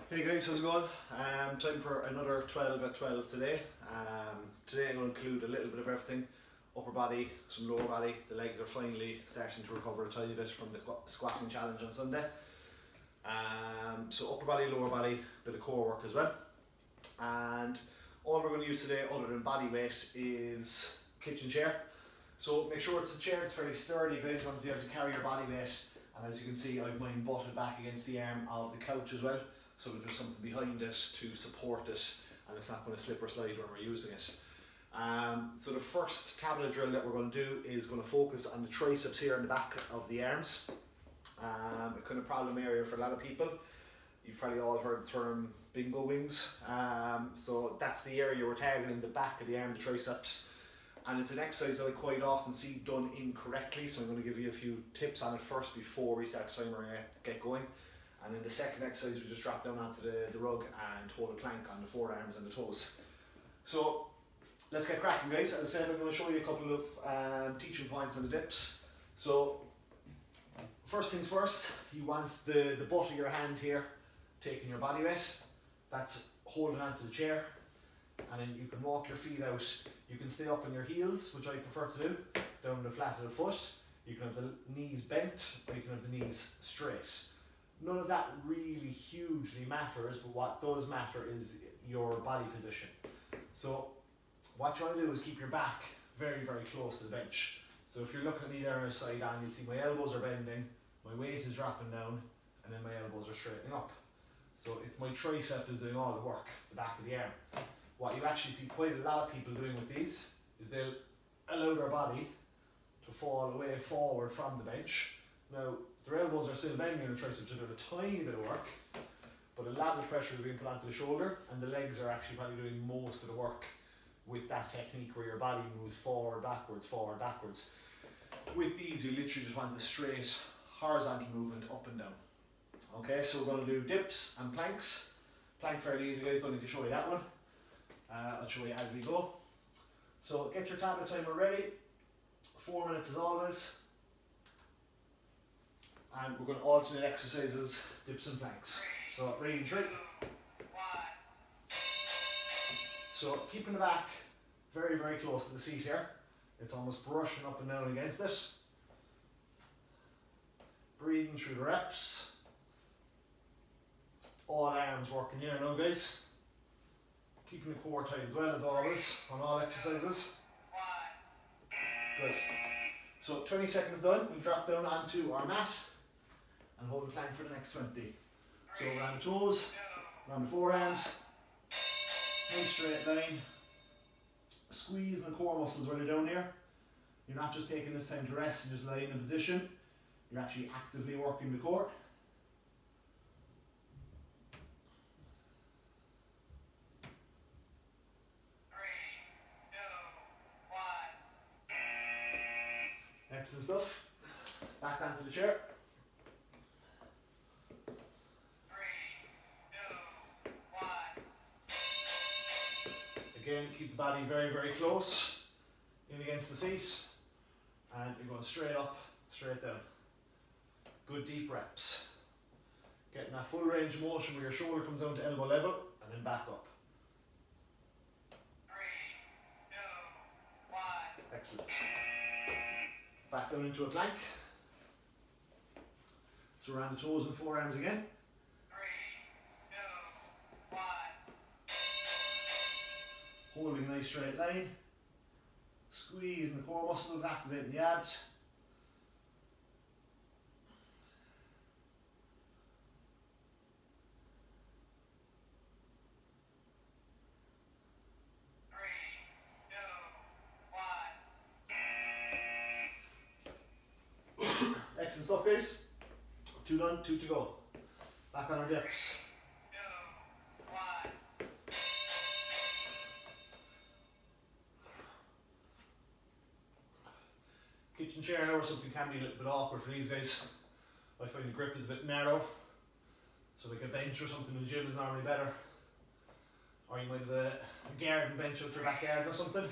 Hey guys, how's it going? Time for another 12 at 12 today. Today I'm going to include a little bit of everything. Upper body, some lower body. The legs are finally starting to recover a tiny bit from the squatting challenge on Sunday. So upper body, lower body, bit of core work as well. And all we're going to use today other than body weight is kitchen chair. So make sure it's a chair that's fairly sturdy, guys. You want to be able to carry your body weight. And as you can see, I've mine butted back against the arm of the couch as well, so that there's something behind it to support it and it's not going to slip or slide when we're using it. So the first tablet drill that we're going to do is going to focus on the triceps here in the back of the arms. A kind of problem area for a lot of people. You've probably all heard the term bingo wings. So that's the area we're targeting, the back of the arm, the triceps. And it's an exercise that I quite often see done incorrectly, so I'm going to give you a few tips on it first before we start the timer and get going. And in the second exercise, we just drop down onto the rug and hold a plank on the forearms and the toes. So let's get cracking, guys. As I said, I'm going to show you a couple of teaching points on the dips. So first things first, you want the butt of your hand here taking your body weight. That's holding onto the chair. And then you can walk your feet out. You can stay up on your heels, which I prefer to do, down the flat of the foot. You can have the knees bent, or you can have the knees straight. None of that really hugely matters, but what does matter is your body position. So what you want to do is keep your back very, very close to the bench. So if you're looking at me there on a side on, you'll see my elbows are bending, my weight is dropping down, and then my elbows are straightening up. So it's my tricep is doing all the work, the back of the arm. What you actually see quite a lot of people doing with these is they'll allow their body to fall away forward from the bench. Now, their elbows are still bending and the triceps are doing a tiny bit of work, but a lot of the pressure is being put onto the shoulder, and the legs are actually probably doing most of the work with that technique where your body moves forward, backwards, forward, backwards. With these, you literally just want the straight horizontal movement up and down. Okay, so we're going to do dips and planks. Plank fairly easy, guys, don't need to show you that one. I'll show you as we go. So get your tablet timer ready. 4 minutes as always. And we're going to alternate exercises, dips and planks. So ready in 3. So keeping the back very, very close to the seat here. It's almost brushing up and down against it. Breathing through the reps. All arms working here now, guys. Keeping the core tight as well as always on all exercises. Good. So 20 seconds done, we'll drop down onto our mat and hold the plank for the next 20. So around the toes, around the forearms, nice straight line. Squeezing the core muscles while you're down here. You're not just taking this time to rest and just lie in a position, you're actually actively working the core. Excellent stuff. Back onto the chair. 3, 2, 1. Again, keep the body very, very close in against the seat. And you're going straight up, straight down. Good deep reps. Getting that full range of motion where your shoulder comes down to elbow level and then back up. 3, 2, 1. Excellent. Back down into a plank. So around the toes and forearms again. 3, 2, 1. Holding a nice straight line. Squeezing the core muscles, activating the abs. 3, 2, 1. Excellent stuff, guys. 2 done, 2 to go. Back on our dips. 2, 1. Kitchen chair now or something can be a little bit awkward for these guys. I find the grip is a bit narrow. So like a bench or something in the gym is normally better. Or you might have a garden bench out your back garden or something.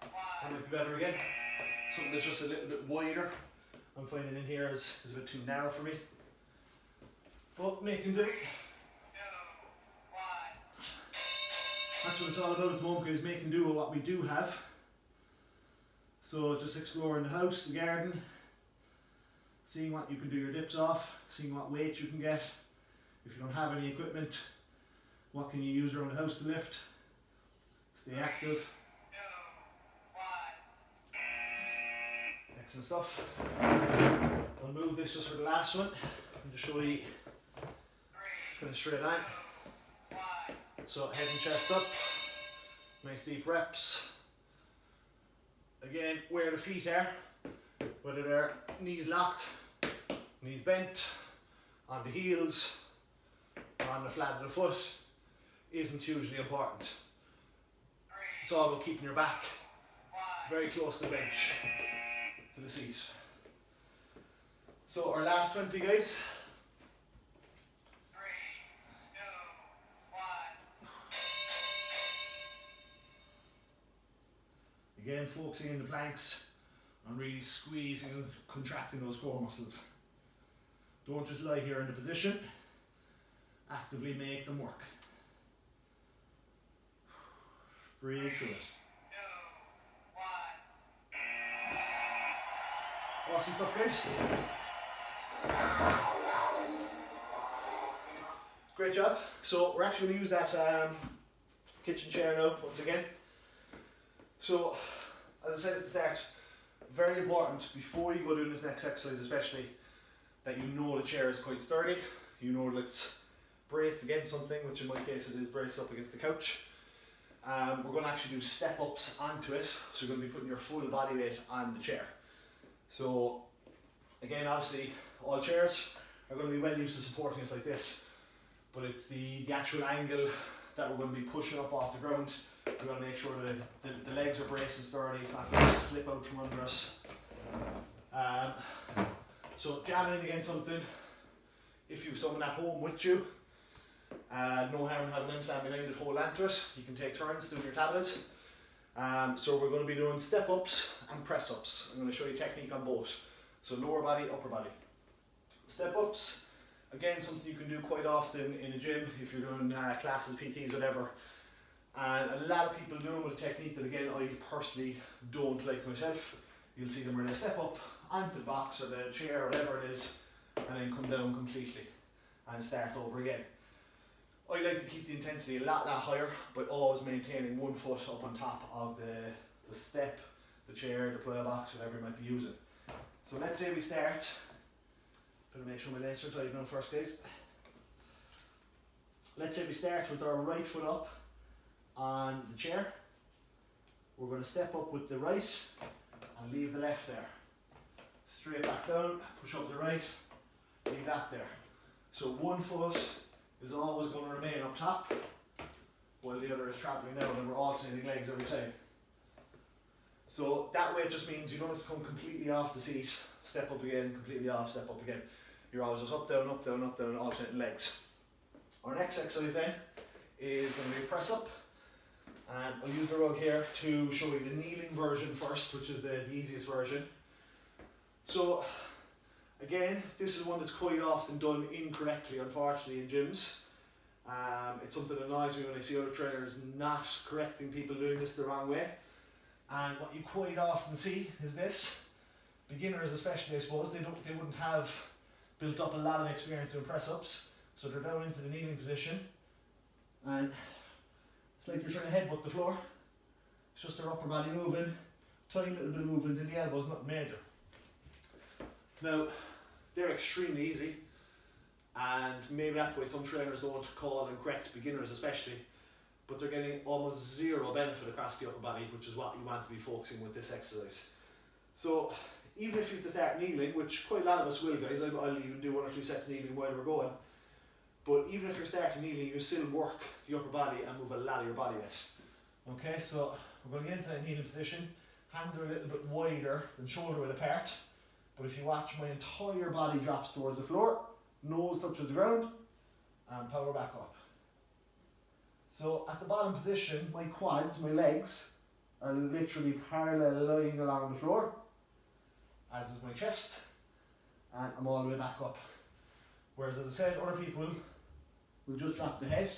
That might be better again. Something that's just a little bit wider. I'm finding in here is a bit too narrow for me. But making do. that's what it's all about at the moment, is making do with what we do have. So just exploring the house, the garden, seeing what you can do your dips off, seeing what weight you can get. If you don't have any equipment, what can you use around the house to lift? Stay active. Excellent stuff. I'll move this just for the last one and just show you kind of straight line. So head and chest up, nice deep reps. Again, where the feet are, whether they're knees locked, knees bent, on the heels, or on the flat of the foot, isn't hugely important. It's all about keeping your back very close to the bench, to the seat. So our last 20, guys. Again, focusing in the planks on really squeezing and contracting those core muscles. Don't just lie here in the position, actively make them work. Breathe through it. Awesome stuff, guys. Great job. So we're actually going to use that kitchen chair now once again. So, as I said at the start, very important before you go doing this next exercise especially, that you know the chair is quite sturdy, you know that it's braced against something, which in my case it is braced up against the couch. We're going to actually do step ups onto it, so you're going to be putting your full body weight on the chair. So again, obviously all chairs are going to be well used to supporting us like this, but it's the actual angle that we're going to be pushing up off the ground. We're going to make sure that the legs are braced and sturdy, it's not going to slip out from under us. So jamming in against something, if you've someone at home with you, no harm in having them stand behind it, hold on to it. You can take turns doing your tablets. So we're going to be doing step ups and press ups. I'm going to show you technique on both. So lower body, upper body. Step ups, again something you can do quite often in a gym if you're doing classes, PTs, whatever. And a lot of people do them with a technique that again I personally don't like myself. You'll see them where they step up onto the box or the chair or whatever it is, and then come down completely and start over again. I like to keep the intensity a lot higher, but always maintaining one foot up on top of the step, the chair, the plyo box, whatever you might be using. So let's say we start, better make sure my legs are tight now first, guys. Let's say we start with our right foot up on the chair. We're going to step up with the right and leave the left there. Straight back down, push up the right, leave that there. So one foot is always going to remain up top while the other is travelling down, and we're alternating legs every time. So that way it just means you don't have to come completely off the seat, step up again, completely off, step up again. You're always just up, down, up, down, up, down, alternating legs. Our next exercise then is going to be a press up. And I'll use the rug here to show you the kneeling version first, which is the easiest version. So again, this is one that's quite often done incorrectly, unfortunately, in gyms. It's something that annoys me when I see other trainers not correcting people doing this the wrong way. And what you quite often see is this. Beginners especially, I suppose, they wouldn't have built up a lot of experience doing press-ups, so they're down into the kneeling position, and it's like you're trying to headbutt the floor. It's just their upper body moving, tiny little bit of movement in the elbows, not major. Now, they're extremely easy, and maybe that's why some trainers don't call and correct beginners especially, but they're getting almost zero benefit across the upper body, which is what you want to be focusing with this exercise. So even if you have to start kneeling, which quite a lot of us will, guys, I'll even do 1 or 2 sets of kneeling while we're going, but even if you're starting kneeling, you still work the upper body and move a lot of your body weight. Okay, so we're going to get into that kneeling position. Hands are a little bit wider than shoulder width apart, but if you watch, my entire body drops towards the floor, nose touches the ground, and power back up. So at the bottom position, my quads, my legs, are literally parallel lying along the floor, as is my chest, and I'm all the way back up. Whereas as I said, other people will just drop the head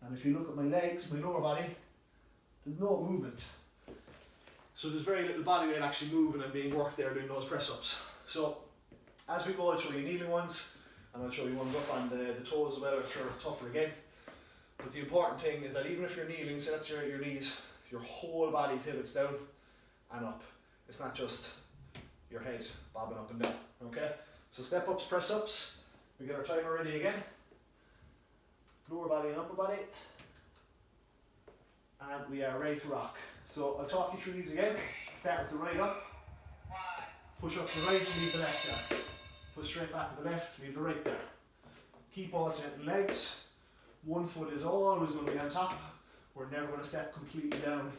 And if you look at my legs, my lower body, there's no movement. So there's very little body weight actually moving and being worked there doing those press ups. So as we go, I'll show you kneeling ones, and I'll show you ones up on the toes as well, which are tougher again. But the important thing is that even if you're kneeling, so that's your knees, your whole body pivots down and up. It's not just your head bobbing up and down, okay? So step ups, press ups, we get our timer ready again. Lower body and upper body. And we are ready to rock. So I'll talk you through these again. Start with the right up. Push up the right, leave the left there. Push straight back with the left, leave the right there. Keep alternating legs. One foot is always going to be on top. We're never going to step completely down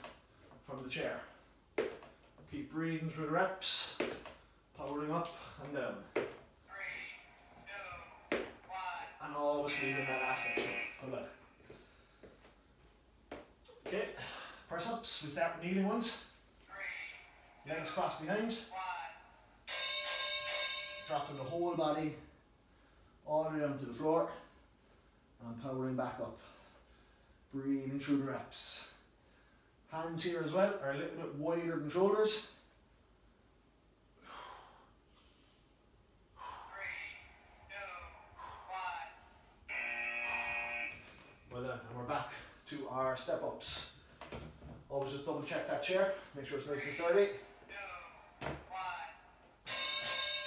from the chair. Keep breathing through the reps. Powering up and down. 3, 2, 1. And always squeezing that last section. Hold on. Okay, press ups. We start with kneeling ones. 3, legs crossed behind. 1. Dropping the whole body all the way down to the floor and powering back up. Breathing through the reps. Hands here as well are a little bit wider than shoulders. 3, 2, 1. Well done, and we're back to our step ups. Always just double check that chair, make sure it's nice and sturdy. 2, 1.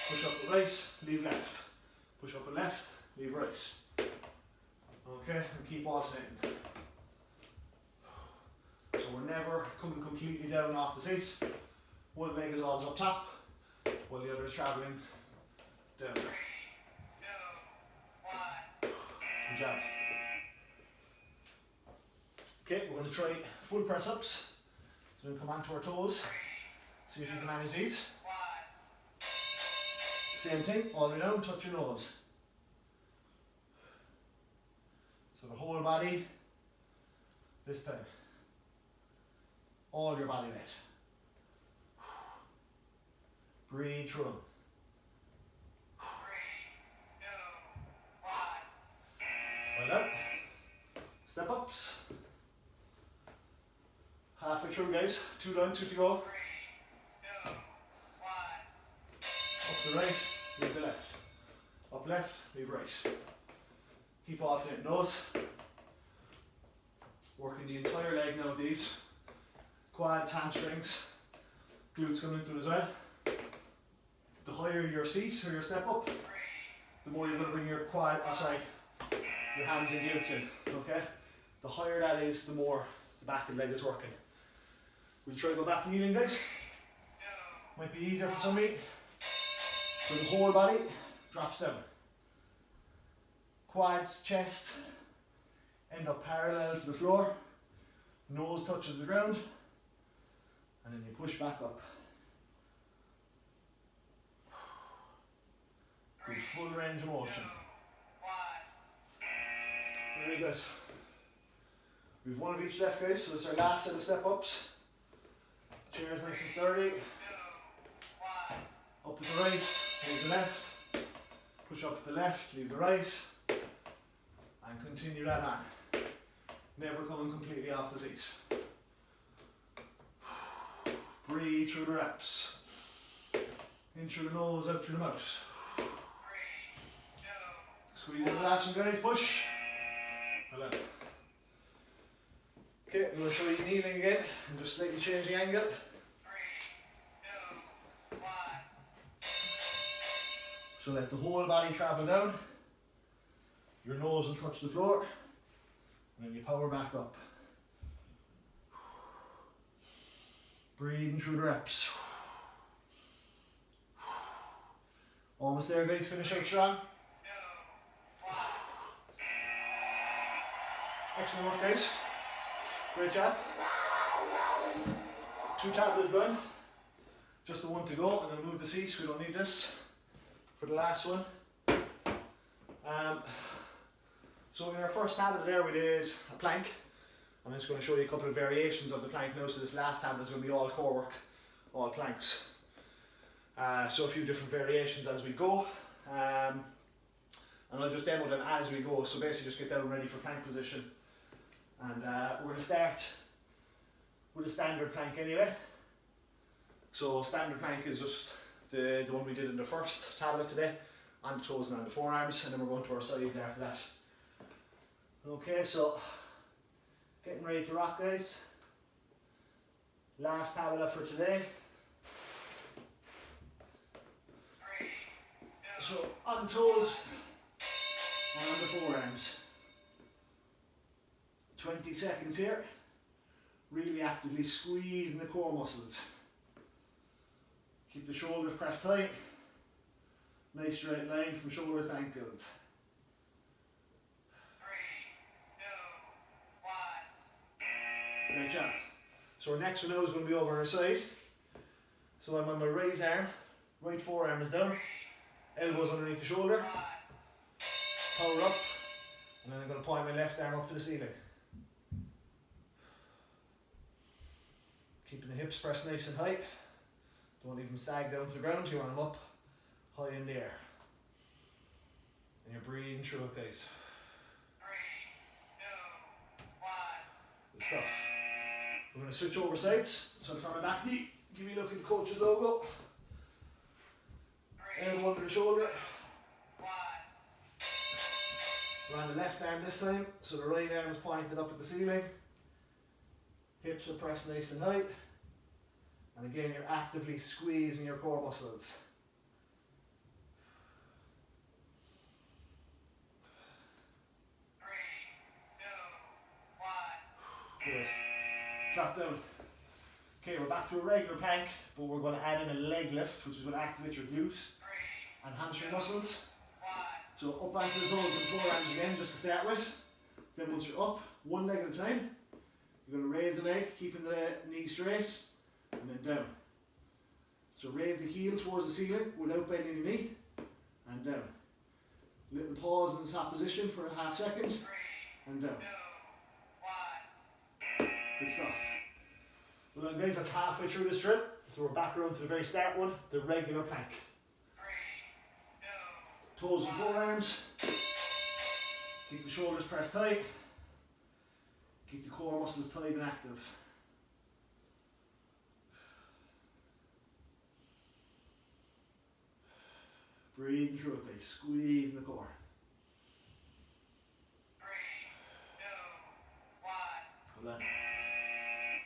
Push up the right, leave left. Push up the left, leave right. Okay, and keep alternating. So we're never coming completely down off the seat. One leg is always up top, while the other is travelling down. 3, 2, 1. Good job. Okay, we're going to try full press ups. So we'll come onto our toes. See if you can manage these. Same thing, all the way down, touch your nose. So the whole body, this time. All your body weight. Breathe through them. 3, 2, 1. Well done. Step ups. Halfway through, guys. 2 down, 2 to go. 3, 2, 1. Up the right, leave the left. Up left, leave right. Keep alternating those. Working the entire leg now with these. Quads, hamstrings, glutes coming into it as well. The higher your seat or your step up, the more you're going to bring your your hams and glutes in, okay? The higher that is, the more the back of the leg is working. We'll try to go back kneeling, guys. Might be easier for somebody. So the whole body drops down. Quads, chest, end up parallel to the floor. Nose touches the ground. And then you push back up. With full range of motion. Very good. We've one of each left, guys, so this is our last set of step ups. Chairs nice and sturdy. Up with the right, leave the left. Push up with the left, leave the right. And continue that on. Never coming completely off the seat. Breathe through the reps. In through the nose, out through the mouth. 3, 2, squeeze in the last one, guys. Push. Well done. Okay, I'm going to show you kneeling again and just slightly change the angle. 3, 2, 1. So let the whole body travel down. Your nose will touch the floor. And then you power back up. Breathing through the reps. Almost there, guys. Finish out strong. Excellent work, guys. Great job. 2 tablets done. Just the one to go. I'm going to move the seat. We don't need this for the last one. So in our first tablet there, we did a plank. I'm just going to show you a couple of variations of the plank now. So this last tablet is going to be all core work, all planks. So a few different variations as we go. And I'll just demo them as we go. So basically just get down ready for plank position. And we're going to start with a standard plank anyway. So standard plank is just the one we did in the first tablet today, on the toes and on the forearms, and then we're going to our sides after that. Okay, so getting ready to rock, guys. Last tablet for today. So on the toes and on the forearms. 20 seconds here. Really actively squeezing the core muscles. Keep the shoulders pressed tight. Nice straight line from shoulders to ankles. 3, 2, 1. Great job. So our next one now is going to be over on our side. So I'm on my right arm, right forearm is down, elbows underneath the shoulder, power up, and then I'm going to point my left arm up to the ceiling. Keeping the hips pressed nice and high. Don't leave them sag down to the ground, you want them up high in the air. And you're breathing through it, guys. 3, 2, 1. Good stuff. We're going to switch over sides. So I'll turn my back to you. Give me a look at the coach's logo. 3, Elbow under the shoulder. 1. We're on the left arm this time, so the right arm is pointed up at the ceiling. Hips are pressed nice and high. And again, you're actively squeezing your core muscles. 3, 2, 1. Good. Drop down. Okay, we're back to a regular plank, but we're going to add in a leg lift, which is going to activate your glutes 3, and hamstring muscles. 1. So up onto the toes and forearms again, just to start with. Then once you're up, one leg at a time, you're going to raise the leg, keeping the knee straight, and then down. So raise the heel towards the ceiling without bending your knee, and down. Little pause in the top position for a half second, 3, and down. 2, 1. Good stuff. Well then guys, that's halfway through this drill. So we're back around to the very start one, the regular plank. 3, 2, Toes and forearms. Keep the shoulders pressed tight. Keep the core muscles tight and active. Breathing through it, guys. Squeezing the core. 3, 2, 1. Hold on.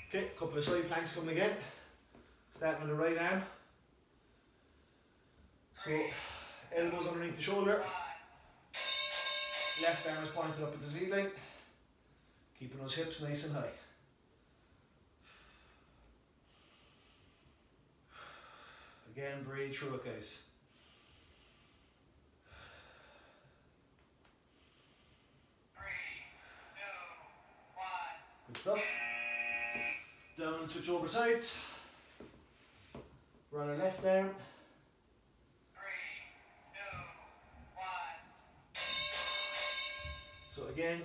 Okay, couple of side planks coming again. Starting with the right arm. So, elbows underneath the shoulder. 1. Left arm is pointed up at the ceiling. Keeping those hips nice and high. Again, breathe through it, guys. 3, 2, 1. Good stuff. Down and switch over sides. We're on our left arm. 3, 2, 1. So again,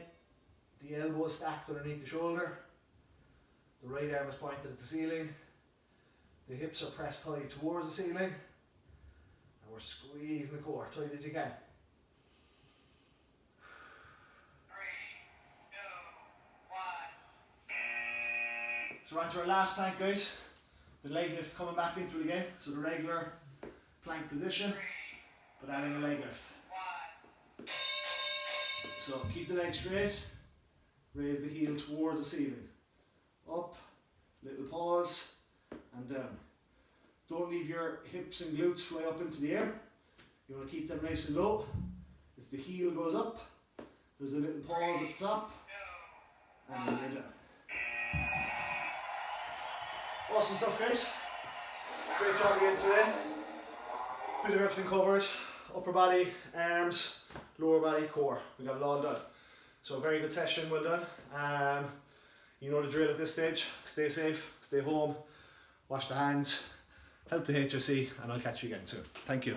the elbow is stacked underneath the shoulder. The right arm is pointed at the ceiling. The hips are pressed high towards the ceiling. And we're squeezing the core tight as you can. 3, 2, 1. So we're on to our last plank, guys. The leg lift coming back into it again. So the regular plank position, 3, but adding a leg lift. 1. So keep the leg straight. Raise the heel towards the ceiling. Up, little pause, and down. Don't leave your hips and glutes fly up into the air. You want to keep them nice and low. As the heel goes up, there's a little pause at the top, and then you're down. Awesome stuff, guys. Great job again today. Bit of everything covered. Upper body, arms, lower body, core. We got it all done. So a very good session, well done. You know the drill at this stage. Stay safe, stay home, wash the hands, help the HSE, and I'll catch you again soon. Thank you.